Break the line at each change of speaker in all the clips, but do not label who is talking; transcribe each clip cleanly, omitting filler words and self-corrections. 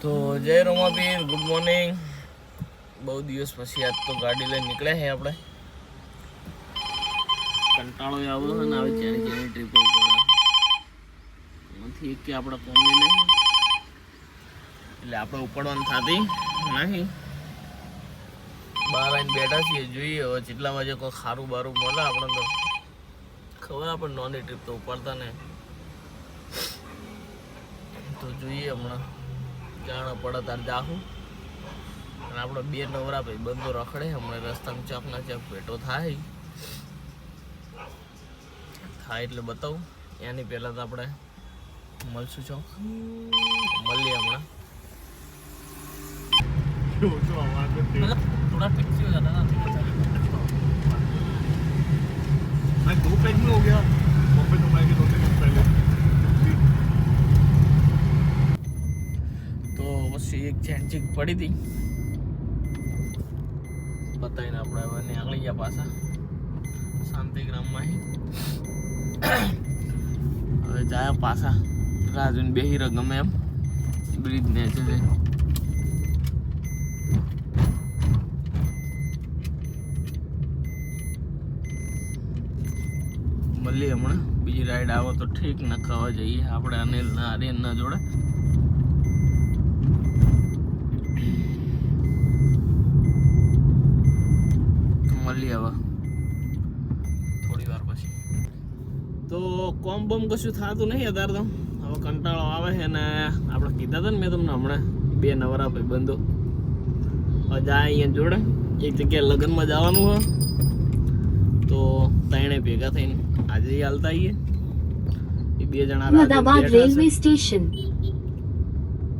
તો જય રોમાબીર, good morning. બહુ દિવસ પછી આજ તો ગાડી લઈને નીકળ્યા છે આપણે. કંટાળો આવ્યો છે ને આવી ચારી ચારી ટ્રીપો નથી કે આપણે કોમની નહીં એટલે આપણે ઉપડવાનું થતી નહીં. બહાર આવીને બેઠા છીએ, જોઈએ હવે જેટલા વાગે કોઈ ખારું બારું મળે આપણે તો ખબર આપણે નોની ટ્રીપ તો ઉપાડતા ને તો જોઈએ હમણાં જાણ પડે તાર જાહું. અને આપણે બે નવરા ભાઈ બંધો રખડે હમણાં રસ્તામાં ચોકના ચોક ભેટો થાય એટલે બતાવું. એની પહેલાં તો આપણે મળશું ચોક, મળીએ હમણાં. थोड़ा टैक्सी हो जाता ना
मैं 2 पैक में हो गया बॉम्बे तो मैं 2 दिन पहले
तो बस एक चैनचिक पड़ी थी बताइए ना આપણે હવે નીકળી ગયા પાછા શાંતિગ્રામમાં. હવે જાય પાછા રાજુન બેહી રહ ગમે એમ બ્રિજ ને છે. મળીએ હમણાં. બીજી રાઈડ આવો તો ઠીક, ન ખાવા જઈએ આપણે અનિલ ના આર્યન ના જોડે. મળીએ હવે થોડી વાર પછી. તો કોમ બોમ કશું થતું નહીં અત્યારે તો. હવે કંટાળો આવે છે ને આપણે કીધા હતા ને મેં તમને હમણાં બે નવરા ભાઈ બંધો જાય અહીંયા જોડે એક જગ્યાએ લગ્નમાં જવાનું હોય તો ત્રણે ભેગા થઈને આજે હાલતા આવીએ. એ બે જણા
અહમદાબાદ રેલવે સ્ટેશન.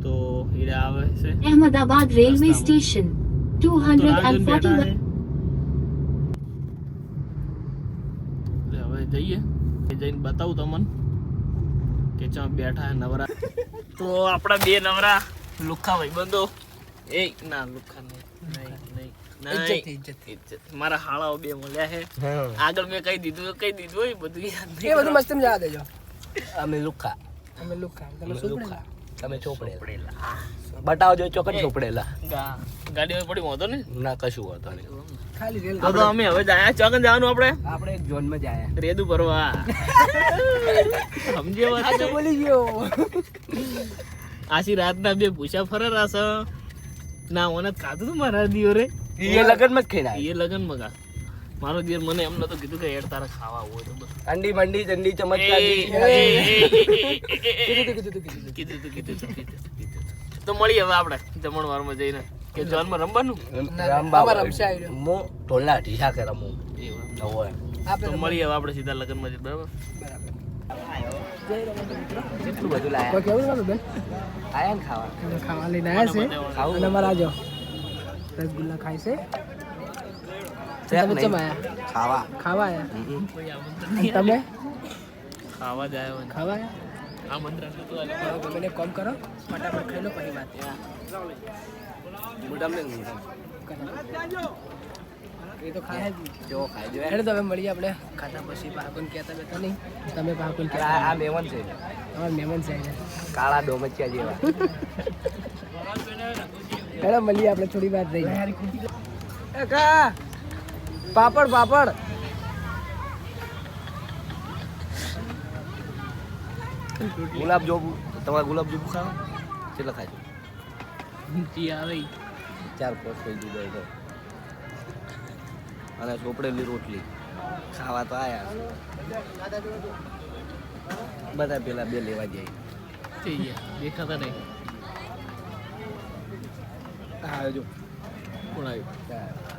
તો હીરે આવે છે
અહમદાબાદ રેલવે સ્ટેશન 241.
હવે જઈએ, જઈને બતાવું તમને કે ચા બેઠા નવરા. તો આપણા બે નવરા લુખા ભાઈ બંધો એ ના લુખા નહીં મારા હાળાઓ બે મળ્યા છે. આગળ મેં કહી દીધું એ બધું યાદ નહીં.
એ બધું મસ્ત જવા દેજો.
અમે લુખા
તમે ચોપડેલા બતાવો જો ચોકન ચોપડેલા
ગાડીમાં પડી વાંધો ને
ના કશું હોતો નહીં. ખાલી રેલ
તો અમે હવે જાય ચોકન જવાનું
આપણે એક ઝોન માં જાય
રેદુ ભરવા. સમજે વાત
તો બોલી ગયો.
આશી રાતના બે ભૂસા ફરરા છે ના મને ખાધું તું મારા દિયો રે.
એ લગન માં જ ખાઈ
એ લગન મગા મારો દિયર મને એમ નતો કીધું કે યાર તારે ખાવા હોય તો બસ
અંડી મંડી ચંડી ચમચકાર
કીધું તો મળીએ હવે આપણે જમણવારમાં જઈને કે જોનમાં રમવાનું
મો ટોલા ઢીસા કે રમું
તો મળીએ હવે આપણે સીધા લગનમાં જઈએ. બરાબર
કેટલું બધું લાયા
કેવું છે બેન?
આયા ને ખાવા
ખાવા લઈને આવ્યા છે અને અમારા આજો રસગુલ્લા ખાય છે. તમે ચમ આયા?
ખાવા
ખાવા આયા? અને તમે
ખાવા જાય
ખાવા આયા?
આ મંત્ર
તમે કોમ કરો ફટાફટ ખાઈ લો પછી વાત.
મોઢામાં
એ તો ખાય જ
જો ખાઈ જો
એટલે તમે મળીએ આપણે ખાતા પછી પાકુન કહેતા બેઠા નહીં તમે પાકુન
આ
કહેતા
મેવન છે
તમારા મહેમાન છે
કાળા ડોમચિયા જેવા.
હેડો મળીએ આપણે થોડી વાર રહી. એ કા પાપડ પાપડ
ગુલાબ જોબુ તમારે ગુલાબ જોબુ ખાવા કેટલા ખાય
જી આવે
4-5 ખાઈ દીધો એટલે અને ચોપડેલી રોટલી ખાવા તો આયા બધા પેલા બે લેવા જાય.
થઈ ગયા દેખાતા નહીં.
આવ્યો જો
કોણ આવ્યું?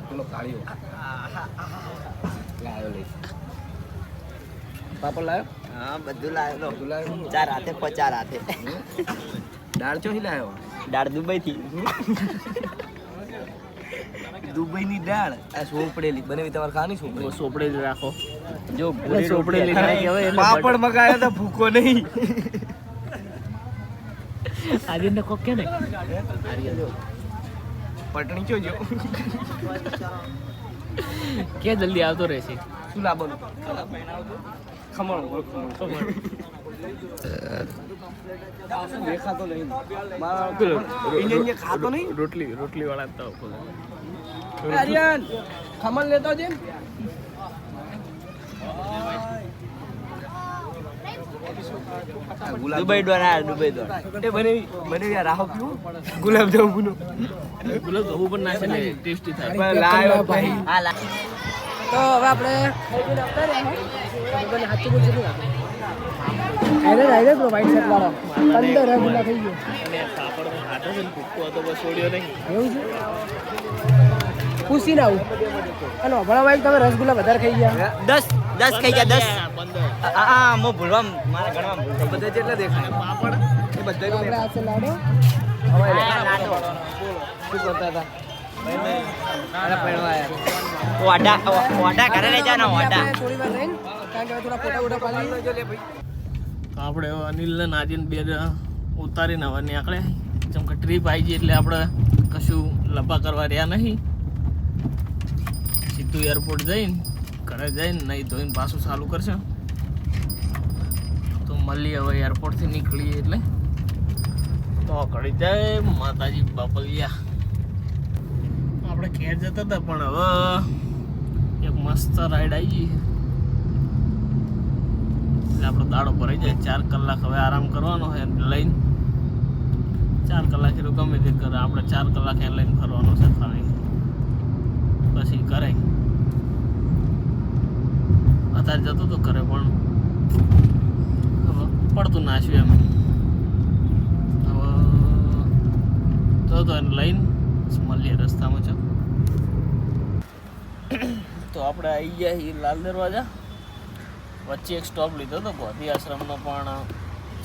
પેલો કાળિયો લાવ્યો લઈ પાપડ લાવ્યો.
હા બધું લાવેલો.
બધું લાવ્યો.
4 હાથે 50 હાથે.
દાળ ચોથી લાવ્યો.
દાળ દુબઈ થી.
દુબઈની દાળ આ સોપડેલી બનેવી તમારે ખાવાની સોપડેલી
સોપડે જ રાખો.
જો
સોપડે લીધા કહેવાય એટલે
પાપડ મગાયો તો ભૂકો નહીં.
આર્યન ને કોક કે ને
પટણી ચો જો
કે જલ્દી આવતો રહેશે.
શું લાવવાનું ખમણ દેખાતો નહીં મારા ઇન્ડિયન ખાતો નહીં
રોટલી વાળા તો
આર્યન ખમણ લેતો છે
દુબઈ ડોર
એ બને યાર રાહો પીવું ગુલાબ જાંબુનો
ગુલાબ જાંબુ પણ નાખે ને ટેસ્ટી થાય
પણ લાયો ભાઈ
હા લા
તો હવે આપણે ખાઈ પીને આવતા રહ્યા બને હાથું બોલ છે આયરે બ્રો વાઈટ શર્ટ વાળો 15 રગુલા થઈ ગયો
અને પાપડમાં હાથો છે ને ભૂક્કો હતો બસ છોડ્યો નહીં
એવું છે પૂછીને આવું અને ભણા ભાઈ તમે રસગુલ્લા વધારે ખાઈ ગયા
10 ખાઈ ગયા 10
15
હા મો ભૂલવા મારા ઘરમાં ભૂલ થઈ
બધા જેટલા દેખાય
પાપડ
એ બધા
આપણે આ છે લાડો
શું કરતા હતા અરે પહેરવા આયા
ઓડા ઘરે લઈ જાના ઓડા
આપણે થોડી વાર રહીને કારણ કે હવે થોડા ફોટા વોટા પાડી
જો લે ભાઈ
તો આપણે અનિલને નાજીને બે ઉતારીને હવે નીકળ્યા જેમ કે ટ્રીપ આવી ગઈ એટલે આપણે કશું લપા કરવા રહ્યા નહીં સીધું એરપોર્ટ જઈને ઘરે જઈને નહીં ધોઈને પાછું ચાલુ કરશે તો મળીએ હવે એરપોર્ટથી નીકળીએ એટલે તો ઘડી જાય માતાજી બાપલિયા આપણે ઘેર જતા હતા પણ હવે એક મસ્ત રાઈડ આવી ગઈ એટલે આપણો દાડો ભરાઈ જાય 4 કલાક હવે આરામ કરવાનો છે લઈને 4 કલાક એ ગમે તે કરે આપણે 4 કલાક એ લઈને ફરવાનો છે ખાલી પછી કરે અત્યારે જતો તો કરે પણ હવે પડતું નાખ્યું એમ હવે તો એને લઈને મળીએ રસ્તામાં છે તો આપણે આવી ગયા છીએ લાલ દરવાજા વચ્ચે એક સ્ટોપ લીધો હતો ગોધી આશ્રમનો પણ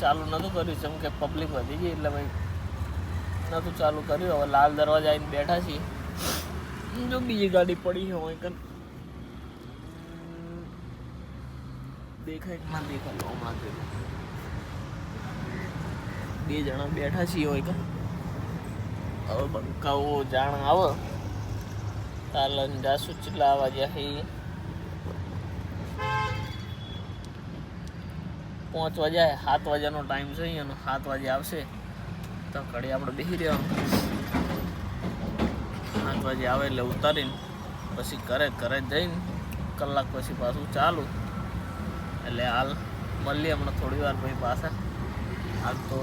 ચાલુ નહોતું કર્યું જેમ કે પબ્લિક વધી ગઈ એટલે ભાઈ નહોતું ચાલુ કર્યું હવે લાલ દરવાજા આવીને બેઠા છીએ જો બીજી ગાડી પડી છે હોય કન દેખાય ના દેખાય હમણાં જોયું 2 જણા બેઠા છીએ હોય કન હવે બંકાઓ જાણ આવે તાલન જાસુ ચેટલા આવા જ્યાં હે 5 વાગ્યા 7 વાગ્યાનો ટાઈમ છે અને 7 વાગે આવશે તો ઘડી આપણે બેસી રહેવાનું 7 વાગે આવે એટલે ઉતારીને પછી ઘરે જઈને કલાક પછી પાછું ચાલુ એટલે હાલ મળીએ હમણાં થોડી વાર પછી પાછા હાલ તો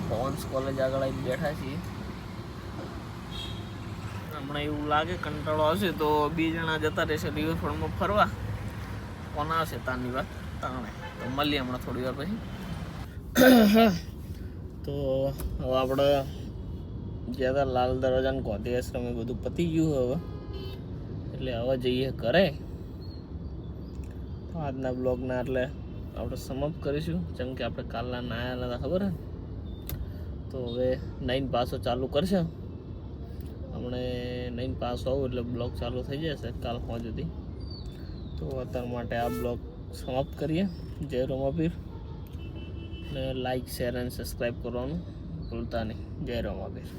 પવન્સ કોલેજ આગળ આવીને બેઠા છીએ હમણાં એવું લાગે કંટાળો આવશે તો 2 જણા જતા રહેશે રિવરફ્રન્ટમાં ફરવા કોણ આવશે તારની વાત તાણે તો મળીએ હમણાં થોડી વાર પછી તો હવે આપણે ગયા હતા લાલ દરવાજા ને ગોધી આશ્રમ એ બધું પતી ગયું હવે એટલે હવે જઈએ ઘરે તો આજના બ્લોગના એટલે આપણે સમાપ્ત કરીશું જેમ કે આપણે કાલના નાયા હતા ખબર હે તો હવે 9 પાસો ચાલુ કરશે હમણે 9 પાસો આવું એટલે બ્લોગ ચાલુ થઈ જશે કાલ 5 સુધી તો અત્યાર માટે આ બ્લોગ સમાપ્ત કરીએ જય રોમાપીર ને લાઈક શેર અને સબસ્ક્રાઈબ કરવાનું ભૂલતા નહીં જય રોમાપીર